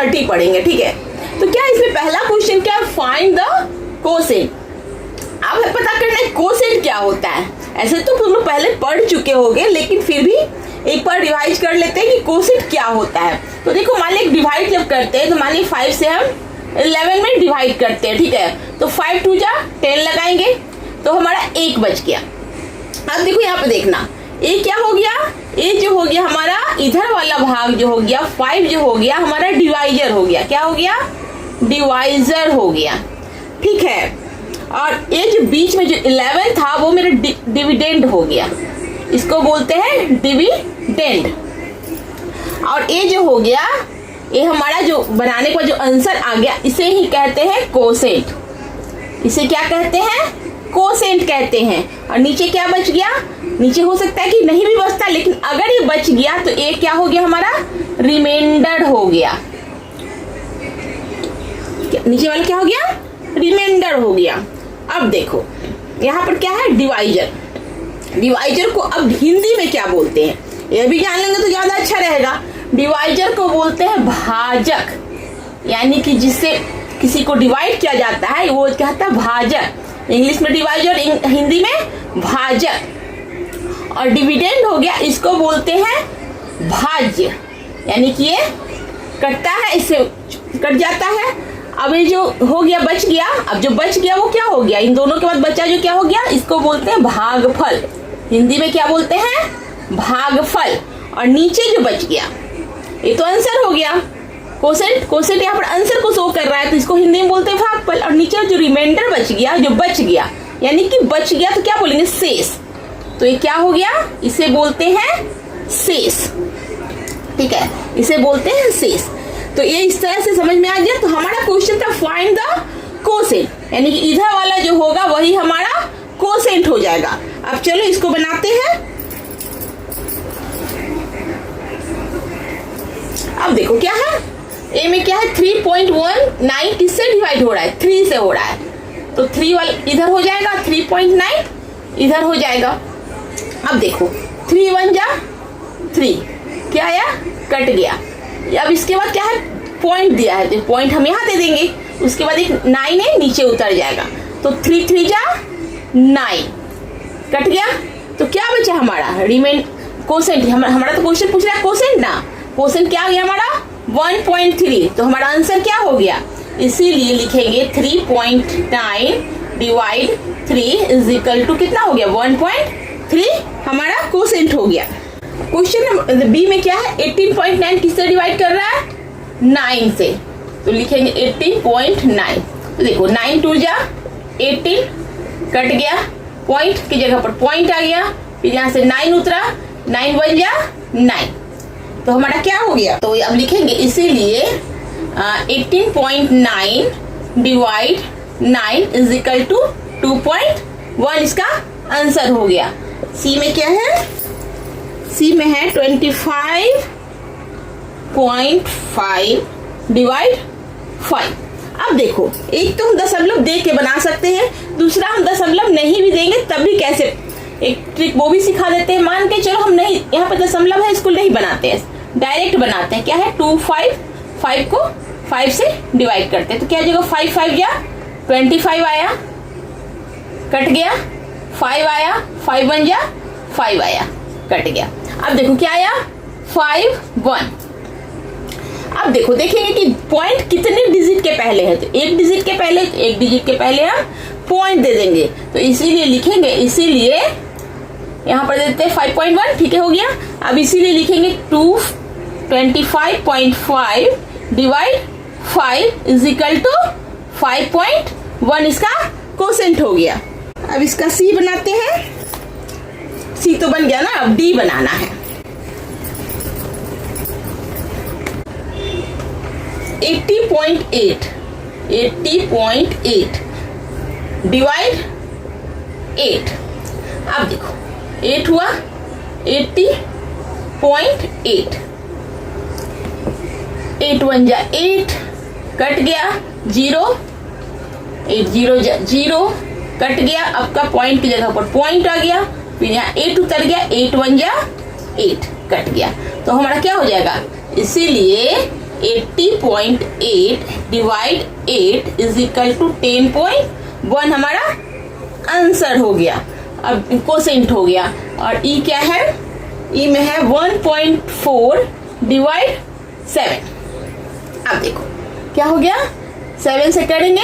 30 पढ़ेंगे, ठीक है। तो क्या इसमें पहला क्वेश्चन क्या है, फाइंड द कोसेंट। अब पता करना है कोसेंट क्या होता है। ऐसे तो तुम लोग पहले पढ़ चुके होगे, लेकिन फिर भी एक बार रिवाइज कर लेते हैं कि कोसेंट क्या होता है। तो देखो मान लीजिए डिवाइड जब करते हैं तो मान लीजिए 5 से हम 11 में डिवाइड करते हैं, ठीक है। तो 5 2 जा 10 लगाएंगे तो हमारा 1 बच गया। अब देखो यहाँ पे देखना, ये क्या हो गया, ये जो हो गया हमारा इधर वाला भाग जो हो गया 5 जो हो गया हमारा डिवाइजर हो गया। क्या हो गया, डिवाइजर हो गया, ठीक है। और ये जो बीच में जो 11 था वो मेरा डिविडेंड हो गया, इसको बोलते हैं डिविडेंड। और ये जो हो गया ये हमारा जो बनाने का जो आंसर आ गया इसे ही कहते हैं कोसेंट। इसे क्या कहते हैं, कोसेंट कहते हैं। और नीचे क्या बच गया, नीचे हो सकता है कि नहीं भी बचता, लेकिन अगर ये बच गया तो ये क्या हो गया हमारा रिमाइंडर हो गया। नीचे वाला क्या हो गया, रिमाइंडर हो गया। अब देखो यहाँ पर क्या है, डिवाइजर। डिवाइजर को अब हिंदी में क्या बोलते हैं ये भी जान लेंगे तो ज्यादा अच्छा रहेगा। डिवाइजर को बोलते हैं भाजक, यानी कि जिससे किसी को डिवाइड किया जाता है वो कहता है भाजक। इंग्लिश में डिवाइजर, हिंदी में भाजक। और डिविडेंड हो गया, इसको बोलते हैं भाज्य, यानी कि ये कटता है, इससे कट जाता है। अब ये जो हो गया बच गया, अब जो बच गया वो क्या हो गया, इन दोनों के बाद बचा जो क्या हो गया, इसको बोलते हैं भागफल। हिंदी में क्या बोलते हैं, भागफल। और नीचे जो बच गया ये तो आंसर हो गया। कोसेंट, कोसेंट यहाँ पर आंसर को शो कर रहा है तो इसको हिंदी में बोलते हैं भागफल। और नीचे जो रिमाइंडर बच गया, जो बच गया यानी कि बच गया तो क्या बोलेंगे, शेष। तो ये क्या हो गया, इसे बोलते हैं शेष, ठीक है, इसे बोलते हैं शेष। तो ये इस तरह से समझ में आ गया। तो हमारा क्वेश्चन था फाइंड द कोसेंट, यानी कि इधर वाला जो होगा वही हमारा कोसेंट हो जाएगा। अब चलो इसको बनाते हैं। अब देखो क्या है, ए में क्या है 3.19 किससे डिवाइड हो रहा है, 3 से हो रहा है। तो 3 वाला इधर हो जाएगा, 3.9 इधर हो जाएगा। अब देखो 3 1 जा 3, क्या आया, कट गया। अब इसके बाद क्या है, पॉइंट दिया है तो पॉइंट हम यहाँ दे देंगे। उसके बाद एक 9 है नीचे उतर जाएगा, तो 3 3 जा 9, कट गया। तो क्या बचा हमारा, रिमेन कोसेंट। हमारा तो क्वेश्चन पूछ रहा है कोसेंट ना, कोसेंट क्या आ गया हमारा 1.3। तो हमारा आंसर क्या हो गया, इसीलिए लिखेंगे 3.9 डिवाइड 3 इज इक्वल टू कितना हो गया 1.3, हमारा कोसेंट हो गया। क्वेश्चन बी में क्या है, 18.9 किससे डिवाइड कर रहा है, 9 से। तो लिखेंगे 18.9। तो देखो 9 2 जा 18, कट गया, पॉइंट की जगह पर पॉइंट आ गया, फिर यहाँ से 9 उतरा, 9 1 जा 9। तो हमारा क्या हो गया, तो अब लिखेंगे इसीलिए 18.9 डिवाइड 9 इज इक्वल टू 2.1, इसका आंसर हो गया। सी में क्या है, सी में है 25.5 डिवाइड 5। अब देखो एक तो हम दशमलव दे के बना सकते हैं, दूसरा हम दशमलव नहीं भी देंगे तब भी कैसे, एक ट्रिक वो भी सिखा देते हैं। मान के चलो हम नहीं, यहाँ पर दशमलव है इसको नहीं बनाते हैं, डायरेक्ट बनाते हैं। क्या है 2 5 को 5 से डिवाइड करते हैं। तो क्या जगह 5 5 या 25 आया, कट गया, 5 आया, 5 1 या 5 आया, कट गया। अब देखो क्या आया 5 1। अब देखो देखेंगे कि पॉइंट कितने डिजिट के पहले है, तो एक डिजिट के पहले, तो एक डिजिट के पहले हम पॉइंट दे देंगे। तो इसीलिए लिखेंगे, इसीलिए यहाँ पर देते हैं 5.1, ठीक है हो गया। अब इसीलिए लिखेंगे 25.5 डिवाइड 5 इज इक्वल टू 5.1, इसका कोसेंट हो गया। अब इसका सी बनाते हैं, सी तो बन गया ना, अब डी बनाना है। 80.8 डिवाइड 8। अब देखो 8 हुआ, 80.8, 8 1 जा 8, कट गया 0, 8 0 जा 0, कट गया। अब का पॉइंट की जगह पर पॉइंट आ गया, फिर यहाँ 8 उतर गया, 8 1 जा 8, कट गया। तो हमारा क्या हो जाएगा, इसीलिए 80 3.8 डिवाइड 8 इज इक्वल टू 10.1 हमारा आंसर हो गया। अब कोसेंट हो गया। और ई क्या है, ई में है 1.4 डिवाइड 7। अब देखो क्या हो गया, 7 से करेंगे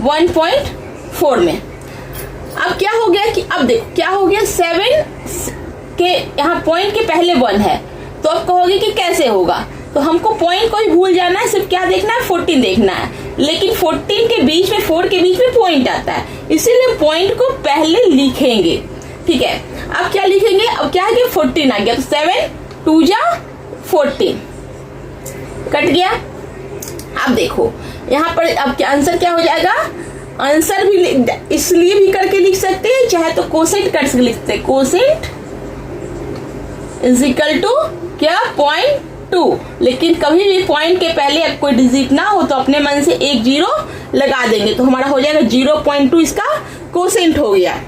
1.4 में। अब क्या हो गया कि अब देखो क्या हो गया, 7 के यहाँ पॉइंट के पहले 1 है, तो अब कहोगे कि कैसे होगा, तो हमको पॉइंट को ही भूल जाना है, सिर्फ क्या देखना है, 14 देखना है। लेकिन 14 के बीच में 4 के बीच में पॉइंट आता है, इसीलिए पॉइंट को पहले लिखेंगे। ठीक है, अब क्या लिखेंगे, अब क्या है कि 14 आ गया, तो 7 2 जा 14 कट गया। अब देखो यहाँ पर अब क्या आंसर क्या हो जाएगा, आंसर भी इसलिए भी करके लिख सकते हैं, चाहे तो कोसेंट कर लिखते हैं, कोसेंट इज इक्वल टू क्या 0.2। लेकिन कभी भी पॉइंट के पहले अब कोई डिजिट ना हो तो अपने मन से एक 0 लगा देंगे, तो हमारा हो जाएगा 0.2, इसका कोसेंट हो गया।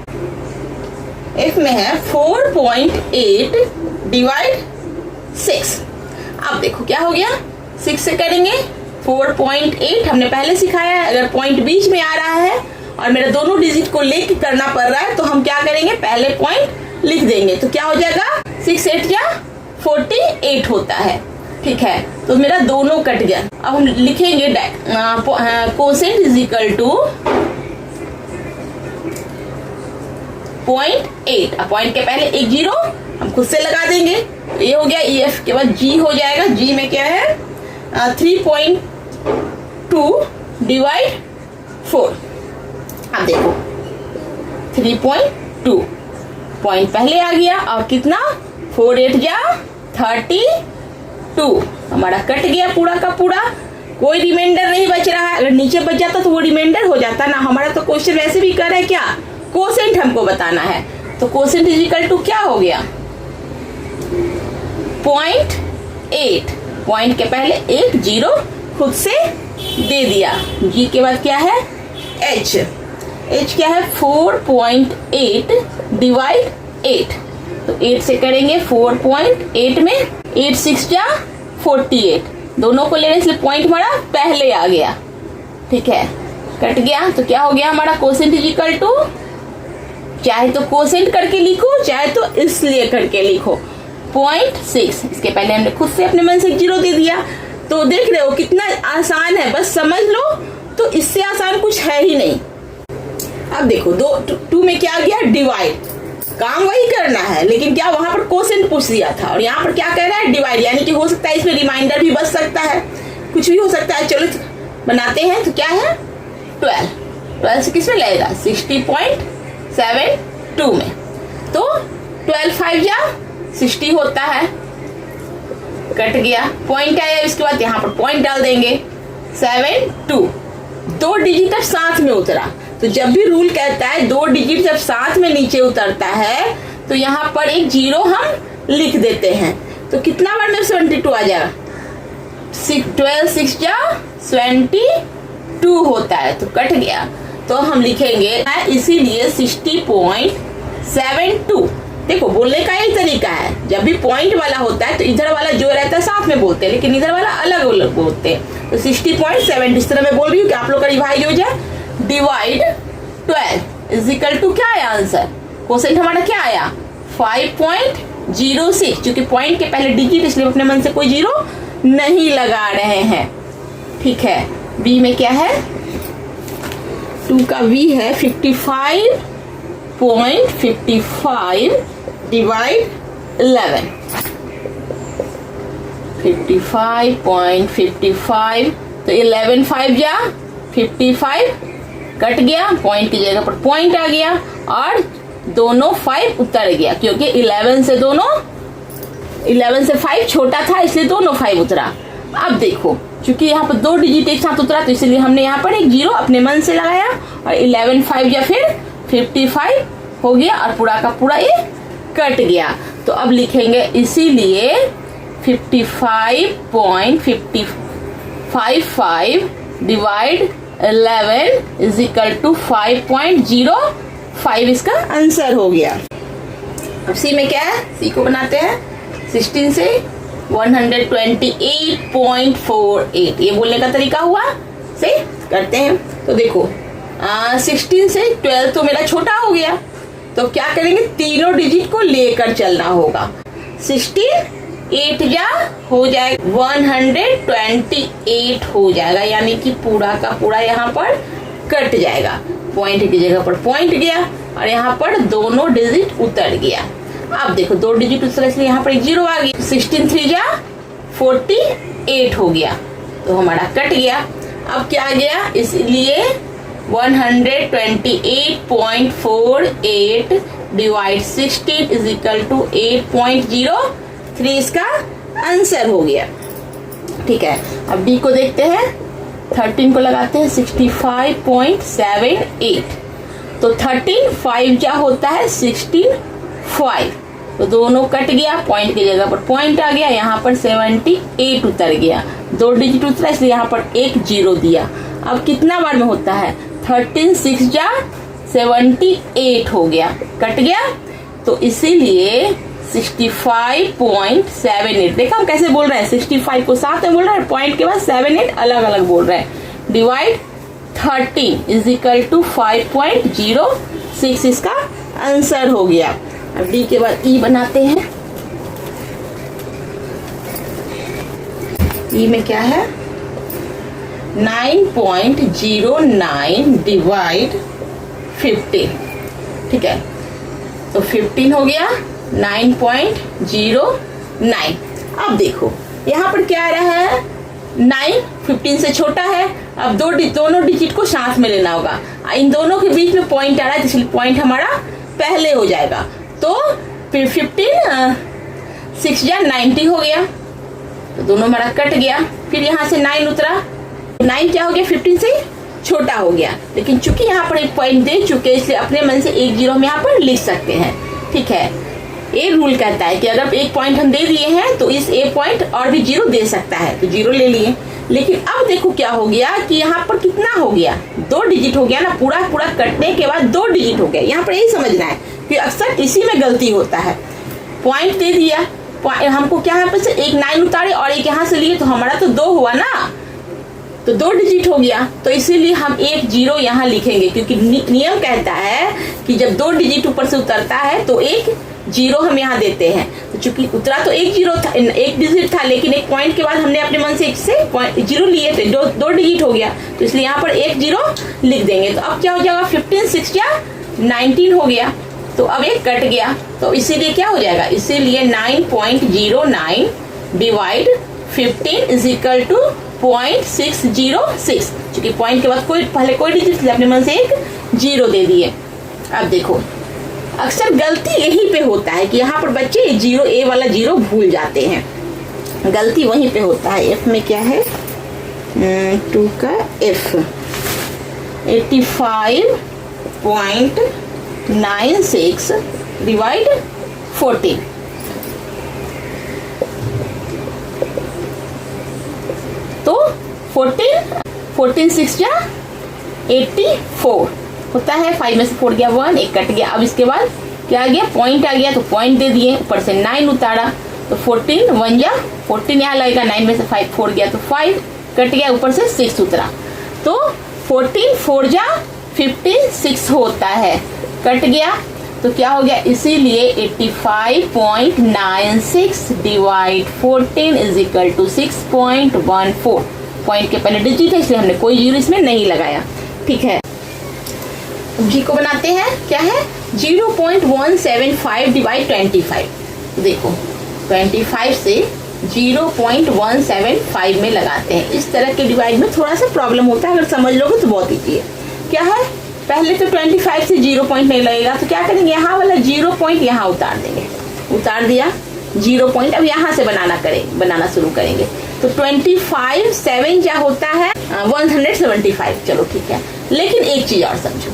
एफ में है 4.8 डिवाइड 6। अब देखो क्या हो गया, 6 से करेंगे 4.8, हमने पहले सिखाया है, अगर पॉइंट बीच में आ रहा है और मेरे दोनों डिजिट को लेके करना पड़ रहा है तो हम क्या करेंगे, पहले पॉइंट लिख देंगे, तो क्या हो जाएगा 6 8 या 48 होता है। ठीक है, तो मेरा दोनों कट गया। अब हम लिखेंगे कोसेंट इज इक्वल टू 0.8। अब पॉइंट के पहले एक 0 हम खुद से लगा देंगे, ये हो गया EF के बाद G हो जाएगा। G में क्या है 3.2 डिवाइड 4। अब देखो 3.2 पॉइंट पहले आ गया और कितना 4 8 जा 32 हमारा कट गया पूरा का पूरा, कोई रिमाइंडर नहीं बच रहा है। अगर नीचे बच जाता तो वो रिमाइंडर हो जाता ना। हमारा तो क्वेश्चन वैसे भी कर है क्या, कोसेंट हमको बताना है, तो कोसेंट इज इक्वल टू क्या हो गया 0.8। पॉइंट के पहले एक 0 खुद से दे दिया। G के बाद क्या है H क्या है 4.8 डिवाइड 8, तो 8 से करेंगे 4.8 में 8 6 जा 48, दोनों को लेने से पॉइंट हमारा पहले आ गया। ठीक है, कट गया। तो क्या हो गया हमारा कोसेंट इज इक्वल टू, चाहे तो कोसेंट करके लिखो चाहे तो इसलिए करके लिखो 0.6। इसके पहले हमने खुद से अपने मन से 0 दे दिया, तो देख रहे हो कितना आसान है, बस समझ लो, तो इससे आसान कुछ है ही नहीं। अब देखो 2 में क्या गया डिवाइड, काम वही करना है, लेकिन क्या वहां पर कोसेंट पूछ दिया था और यहाँ पर क्या कह रहा है डिवाइड, यानी कि हो सकता है इसमें रिमाइंडर भी बच सकता है, कुछ भी हो सकता है। चलो बनाते हैं, तो क्या है 12 से किस में लगेगा 60.72 में, तो 12 5 या 60 होता है, कट गया। पॉइंट आया, इसके बाद यहाँ पर पॉइंट डाल देंगे 7 2, 2 डिजिट अब साथ में उतरा, तो जब भी रूल कहता है 2 डिजिट जब साथ में नीचे उतरता है तो यहाँ पर एक 0 हम लिख देते हैं, तो कितना बार में 72 आ जाएगा 12 6 जा 22 होता है, तो कट गया। तो हम लिखेंगे इसीलिए 60.72। देखो बोलने का यही तरीका है, जब भी पॉइंट वाला होता है तो इधर वाला जो रहता है साथ में बोलते हैं, लेकिन इधर वाला अलग अलग बोलते हैं, तो 60.7 इस तरह मैं बोल रही हूँ कि आप लोग का रिवाइज हो जाए। डिवाइड 12 इज इक्वल टू क्या आया आंसर, क्वोशिएंट हमारा क्या आया 5.06, क्योंकि पॉइंट के पहले डिजिट इसलिए अपने मन से कोई 0 नहीं लगा रहे हैं। ठीक है, बी में क्या है 2 का V है 55.55 डिवाइड 11, 55.55, तो 11 5 जा 55 कट गया, पॉइंट की जगह पर पॉइंट आ गया और दोनों 5 उतर गया, क्योंकि 11 से 5 छोटा था इसलिए दोनों 5 उतरा। अब देखो क्योंकि यहाँ पर 2 डिजिट एक साथ उतरा तो इसलिए हमने यहाँ पर एक 0 अपने मन से लगाया और 11 5 या फिर 55 हो गया और पूरा का पूरा ये कट गया। तो अब लिखेंगे इसीलिए 55.55 डिवाइड 11 इज इक्वल टू 5.05 इसका आंसर हो गया। अब सी में क्या है, सी को बनाते हैं 16 से 128.48 ये बोलने का तरीका हुआ। सही करते हैं। तो देखो 16 से 12 तो मेरा छोटा हो गया, तो क्या करेंगे, तीनों डिजिट को लेकर चलना होगा। 16 8 जा हो जाएगा 128 हो जाएगा, यानी कि पूरा का पूरा यहाँ पर कट जाएगा। पॉइंट की जगह पर पॉइंट गया और यहाँ पर दोनों डिजिट उतर गया। अब देखो 2 डिजिट उतर, इसलिए यहाँ पर एक 0 आ गई। 16 3 जा 48 हो गया, तो हमारा कट गया। अब क्या आ गया, इसलिए 128.48 डिवाइड 16 इज इक्वल टू 8.03 इसका आंसर हो गया। ठीक है, अब डी को देखते हैं। 13 को लगाते हैं 65.78, तो 13 5 जा होता है 16 5, तो दोनों कट गया, पॉइंट की जगह पर पॉइंट आ गया, यहाँ पर 78 उतर गया, 2 डिजिट उतरा इसलिए यहाँ पर एक 0 दिया। अब कितना बार में होता है, 13 6 जा 78 हो गया, कट गया, तो इसीलिए 65.78। देखा हम कैसे बोल रहे हैं, 65 को साथ में बोल रहे हैं, पॉइंट के बाद 78 अलग अलग बोल रहे हैं। डिवाइड 13 इज इक्वल टू 5.06 इसका आंसर हो गया। अब डी के बाद ई बनाते हैं। ई में क्या है, 9.09 डिवाइड 15। ठीक है, तो 15 हो गया 9.09। अब देखो यहाँ पर क्या आ रहा है, 9 15 से छोटा है। अब दोनों डिजिट को साथ में लेना होगा, इन दोनों के बीच में पॉइंट आ रहा है, इसलिए पॉइंट हमारा पहले हो जाएगा। तो फिर 15 6 जा 90 हो गया, तो दोनों हमारा कट गया। फिर यहाँ से 9 उतरा, 9 क्या हो गया, 15 से छोटा हो गया, लेकिन चूंकि यहाँ पर एक पॉइंट दे चुके इसलिए अपने मन से एक 0 हम यहाँ पर लिख सकते हैं। ठीक है, ए रूल कहता है कि अगर एक पॉइंट हम दे दिए हैं तो इस ए पॉइंट और भी 0 दे सकता है, तो 0 ले लिए। लेकिन अब देखो क्या हो गया कि यहाँ पर कितना हो गया, 2 डिजिट हो गया ना, पूरा कटने के बाद 2 डिजिट हो गया। यहाँ पर यही समझना है कि अक्सर इसी में गलती होता है। पॉइंट दे दिया, हमको क्या है, पर एक 9 उतारे और एक यहाँ से लिए, तो हमारा तो 2 हुआ ना, तो 2 डिजिट हो गया, तो इसीलिए हम एक 0 यहाँ लिखेंगे, क्योंकि नियम कहता है कि जब 2 डिजिट ऊपर से उतरता है तो एक 0 हम यहाँ देते हैं। तो चूंकि उतरा तो एक 0 था, एक डिजिट था, लेकिन एक पॉइंट के बाद हमने अपने मन से 0 लिए थे, 2 डिजिट हो गया, तो इसलिए यहाँ पर एक 0 लिख देंगे। तो अब क्या हो जाएगा, 15 6 या 19 हो गया, तो अब एक कट गया, तो इसीलिए क्या हो जाएगा, इसीलिए 9.09 डिवाइड 15 इज इक्वल टू 0.606। क्योंकि पॉइंट के बाद पहले कोई डिजिट अपने मन से एक 0 दे दिए। अब देखो अक्सर गलती यहीं पे होता है कि यहाँ पर बच्चे 0 ए वाला 0 भूल जाते हैं, गलती वहीं पे होता है। एफ में क्या है, 2 का एफ 85.96 डिवाइड 14, तो 14 6 जा 84 होता है, 5 में से 4 गया 1, एक कट गया। अब इसके बाद क्या आ गया, पॉइंट आ गया, तो पॉइंट दे दिए, ऊपर से 9 उतारा, तो 14 1 जा 14 यहाँ लगेगा, 9 में से 5 4 गया, तो 5 कट गया, ऊपर से 6 उतरा, तो 14 4 जा 56 होता है, कट गया, तो क्या हो गया, इसीलिए 85.96 divide 14 is equal to 6.14। Point के पहले डिजिट है इसलिए हमने कोई 0 इसमें नहीं लगाया। ठीक है, जी को बनाते हैं, क्या है 0.175 डिवाइड 25। देखो 25 से 0.175 में लगाते हैं। इस तरह के डिवाइड में थोड़ा सा प्रॉब्लम होता है, अगर समझ लोगे तो बहुत ईजी है। क्या है, पहले तो 25 से 0 पॉइंट नहीं लगेगा, तो क्या करेंगे, यहाँ वाला 0 पॉइंट यहाँ उतार देंगे, उतार दिया 0 पॉइंट। अब यहाँ से बनाना शुरू करेंगे, तो 25 7 क्या होता है 175। चलो ठीक है, लेकिन एक चीज और समझो,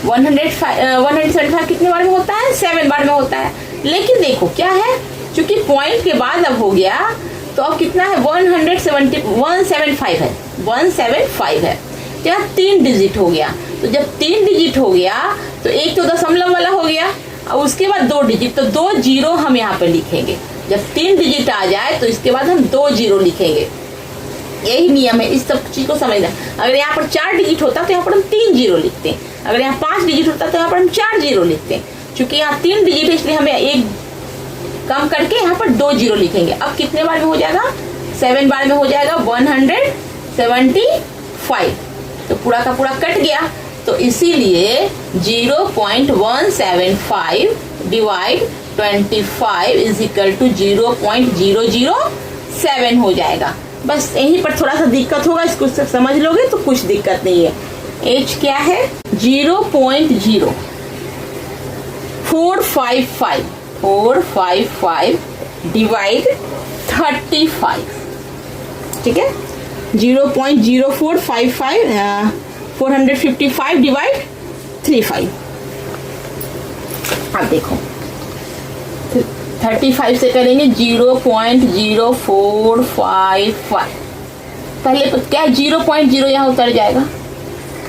175 कितने बार में होता है, 7 बार में होता है। लेकिन देखो क्या है, क्योंकि पॉइंट के बाद अब हो गया, तो अब कितना है 175 है, 175 है, क्या 3 डिजिट हो गया। तो जब 3 डिजिट हो गया तो एक तो दशमलव वाला हो गया, और उसके बाद 2 डिजिट, तो 2 0 हम यहाँ पे लिखेंगे। जब 3 डिजिट आ जाए तो इसके बाद हम 2 जीरो लिखेंगे। यही नियम है, इस सब चीज को समझना। अगर यहाँ पर 4 डिजिट होता तो यहाँ पर हम 3 जीरो लिखते हैं, अगर यहाँ 5 डिजिट होता तो यहाँ पर हम 4 जीरो लिखते हैं। क्योंकि यहाँ 3 डिजिट है इसलिए हमें एक कम करके यहाँ पर 2 जीरो लिखेंगे। अब कितने बार में हो जाएगा? 7 बार में हो जाएगा 175। तो पूरा का पूरा कट गया, तो इसीलिए 0.175 डिवाइड 25 इज इक्वल टू 0.007 हो जाएगा। बस यहीं पर थोड़ा सा दिक्कत होगा, इसको समझ लोगे तो कुछ दिक्कत नहीं है। एच क्या है? 0.0455 डिवाइड 35। ठीक है, 0.0455 455 डिवाइड 35। अब देखो 35 से करेंगे 0.0455। पहले क्या 0.0 यहाँ उतर जाएगा।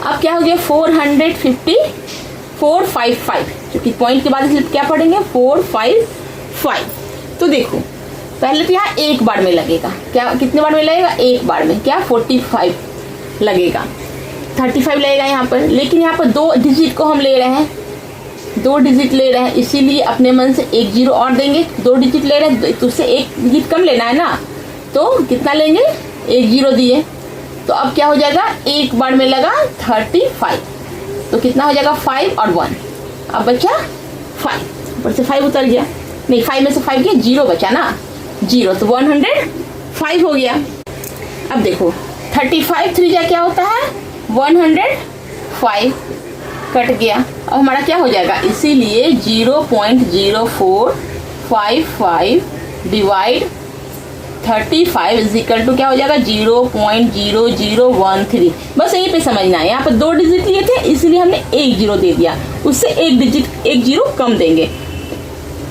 अब क्या हो गया? 455 क्योंकि पॉइंट के बाद क्या पढ़ेंगे? 455। तो देखो पहले तो यहाँ एक बार में लगेगा, क्या कितने बार में लगेगा? एक बार में। क्या? 45 लगेगा, 35 लगेगा यहाँ पर। लेकिन यहाँ पर 2 डिजिट को हम ले रहे हैं, 2 डिजिट ले रहे हैं, इसीलिए अपने मन से 1 जीरो और देंगे। 2 डिजिट ले रहे हैं तो उससे 1 डिजिट कम लेना है ना, तो कितना लेंगे? 1 जीरो दिए। तो अब क्या हो जाएगा? एक बार में लगा 35, तो कितना हो जाएगा? 5 और 1। अब बचा 5, ऊपर से 5 उतर गया, नहीं 5 में से 5 गया, 0 बचा ना, 0, तो 105 हो गया। अब देखो 35 3 जा क्या होता है? 105 कट गया। अब हमारा क्या हो जाएगा? इसीलिए 0.0455 डिवाइड 35 इज इक्वल टू क्या हो जाएगा? 0.0013। बस यहीं पे समझना है, यहाँ पर 2 डिजिट लिए थे इसीलिए हमने 1 जीरो दे दिया, उससे 1 जीरो कम देंगे।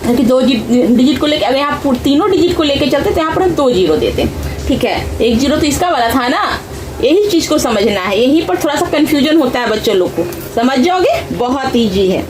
क्योंकि 2 डिजिट को लेके, अगर यहाँ तीनों डिजिट को लेके चलते तो यहाँ पर हम 2 जीरो देते। ठीक है, 1 जीरो तो इसका वाला था ना, यही चीज को समझना है। यहीं पर थोड़ा सा कंफ्यूजन होता है बच्चों लोग को, समझ जाओगे, बहुत ईजी है।